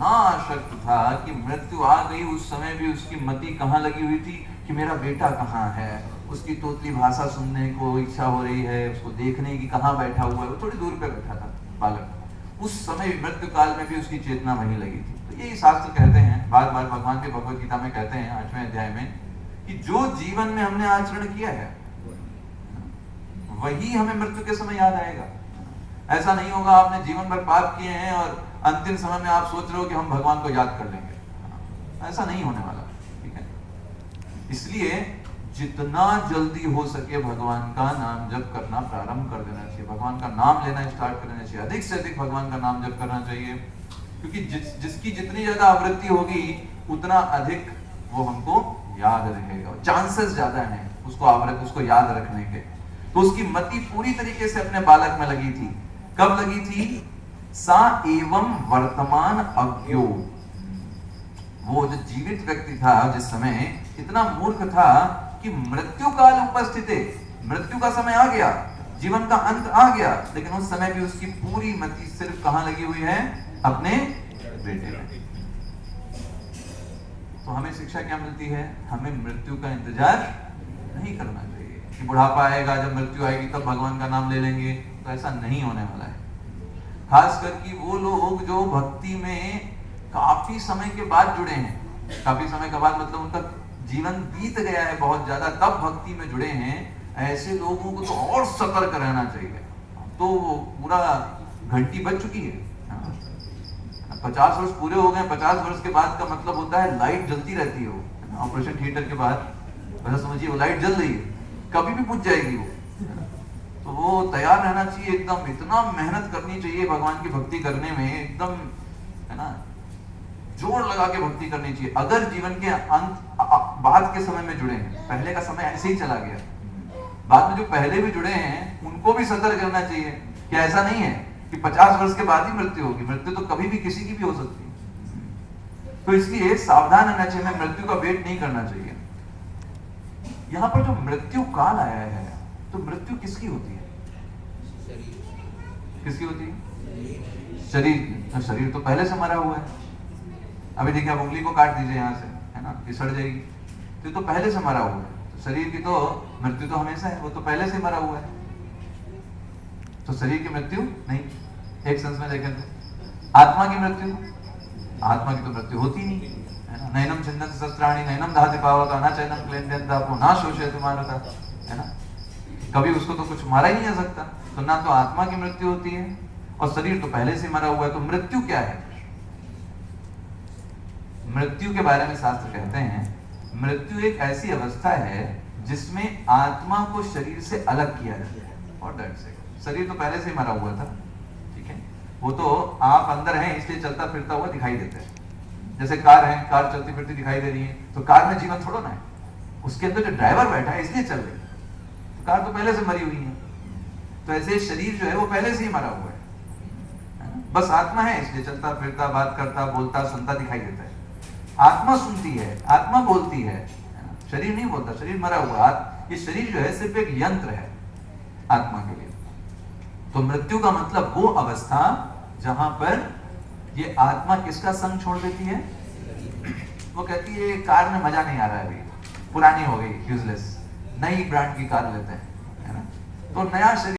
इतना आसक्त था कि मृत्यु आ गई उस समय भी उसकी मति कहाँ लगी हुई थी कि मेरा बेटा कहाँ है। उसकी तोतली भाषा सुनने को इच्छा हो रही है, उसको देखने की, कहाँ बैठा हुआ है। वो थोड़ी दूर पे बैठा था बालक। उस समय मृत्यु काल में भी उसकी चेतना वहीं लगी थी। तो यही शास्त्र कहते हैं, बार बार भगवान के भगवत गीता में कहते हैं 8वें अध्याय में, कि जो जीवन में हमने आचरण किया है वही हमें मृत्यु के समय याद आएगा। ऐसा नहीं होगा आपने जीवन भर पाप किए हैं और अंतिम समय में आप सोच रहे हो कि हम भगवान को याद कर लेंगे। ऐसा नहीं होने वाला, ठीक है। इसलिए जितना जल्दी हो सके भगवान का नाम जप करना प्रारंभ कर देना चाहिए, भगवान का नाम लेना स्टार्ट कर देना चाहिए, अधिक से अधिक भगवान का नाम जप करना चाहिए। क्योंकि जिसकी जितनी ज्यादा आवृत्ति होगी उतना अधिक वो हमको याद रहेगा, चांसेस ज्यादा हैं उसको याद रखने के। तो उसकी मति पूरी तरीके से अपने बालक में लगी थी। कब लगी थी? सा एवं वर्तमान अज्ञो। वो जो जीवित व्यक्ति था जिस समय, इतना मूर्ख था कि मृत्यु काल उपस्थित है, मृत्यु का समय आ गया, जीवन का अंत आ गया, लेकिन उस समय भी उसकी पूरी मति सिर्फ कहां लगी हुई है? अपने बेटे में। तो हमें शिक्षा क्या मिलती है? हमें मृत्यु का इंतजार नहीं करना चाहिए कि बुढ़ापा आएगा, जब मृत्यु आएगी तब भगवान का नाम ले लेंगे। तो ऐसा नहीं होने वाला है। खास करके वो लोग जो भक्ति में काफी समय के बाद जुड़े हैं, काफी समय के बाद मतलब उनका जीवन बीत गया है बहुत ज्यादा, तब भक्ति में जुड़े हैं, ऐसे लोगों को तो और सतर्क रहना चाहिए। तो पूरा घंटी बज चुकी है, 50 वर्ष पूरे हो गए। 50 वर्ष के बाद का मतलब होता है लाइट जलती रहती है। ऑपरेशन थिएटर के बाद वैसा समझिए वो लाइट जल रही है, कभी भी बुझ जाएगी वो। तो वो तैयार रहना चाहिए एकदम, इतना मेहनत करनी चाहिए भगवान की भक्ति करने में, एकदम है ना, जोर लगा के भक्ति करनी चाहिए। अगर जीवन के अंत बाद के समय में जुड़े हैं, पहले का समय ऐसे ही चला गया, बाद में जो पहले भी जुड़े हैं उनको भी सतर्क करना चाहिए कि ऐसा नहीं है कि 50 वर्ष के बाद ही मृत्यु होगी। मृत्यु तो कभी भी किसी की भी हो सकती है। तो इसलिए सावधान रहना चाहिए, हमें मृत्यु का वेट नहीं करना चाहिए। यहाँ पर जो मृत्यु काल आया है, तो मृत्यु किसकी होती है? किसकी होती है? शरीर की। शरीर तो पहले से मरा हुआ है। अभी देखिए, आप उंगली को काट दीजिए यहाँ से, है ना, ये सड़ जाएगी, तो पहले से मरा हुआ है। तो शरीर की तो मृत्यु तो हमेशा है, वो तो पहले से मरा हुआ है। तो शरीर की मृत्यु नहीं। एक सेंस में देखें तो आत्मा की मृत्यु, आत्मा की तो मृत्यु होती नहीं, है ना। नैनम छिन्दन्ति शस्त्राणि नैनम दहति पावकः न चैनम क्लेदयन्तापो न शोषयति मारुतः, है ना। कभी उसको तो कुछ मारा ही नहीं जा सकता। तो ना तो आत्मा की मृत्यु होती है और शरीर तो पहले से मरा हुआ है। तो मृत्यु क्या है? मृत्यु के बारे में शास्त्र कहते हैं, मृत्यु एक ऐसी अवस्था है जिसमें आत्मा को शरीर से अलग किया जाता है। और दैट से शरीर तो पहले से ही मरा हुआ था, ठीक है, वो तो आप अंदर हैं इसलिए चलता फिरता हुआ दिखाई देता है। जैसे कार है, कार चलती फिरती दिखाई दे रही है, तो कार में जीवन थोड़ा ना है, उसके अंदर जो ड्राइवर बैठा है इसलिए चल रही है। तो कार तो पहले से मरी हुई है। तो ऐसे शरीर जो है वो पहले से ही मरा हुआ है, बस आत्मा है इसलिए चलता फिरता, बात करता, बोलता, सुनता दिखाई देता है। आत्मा सुनती है, आत्मा बोलती है, शरीर नहीं बोलता, शरीर मरा हुआ। ये शरीर जो है सिर्फ एक यंत्र है आत्मा के लिए। तो मृत्यु का मतलब वो अवस्था जहां पर ये आत्मा किसका संग छोड़ देती है? वो कहती है कार में मजा नहीं आ रहा है, अभी पुरानी हो गई, यूजलेस, नई ब्रांड की कार लेते हैं, है ना। तो नया शरीर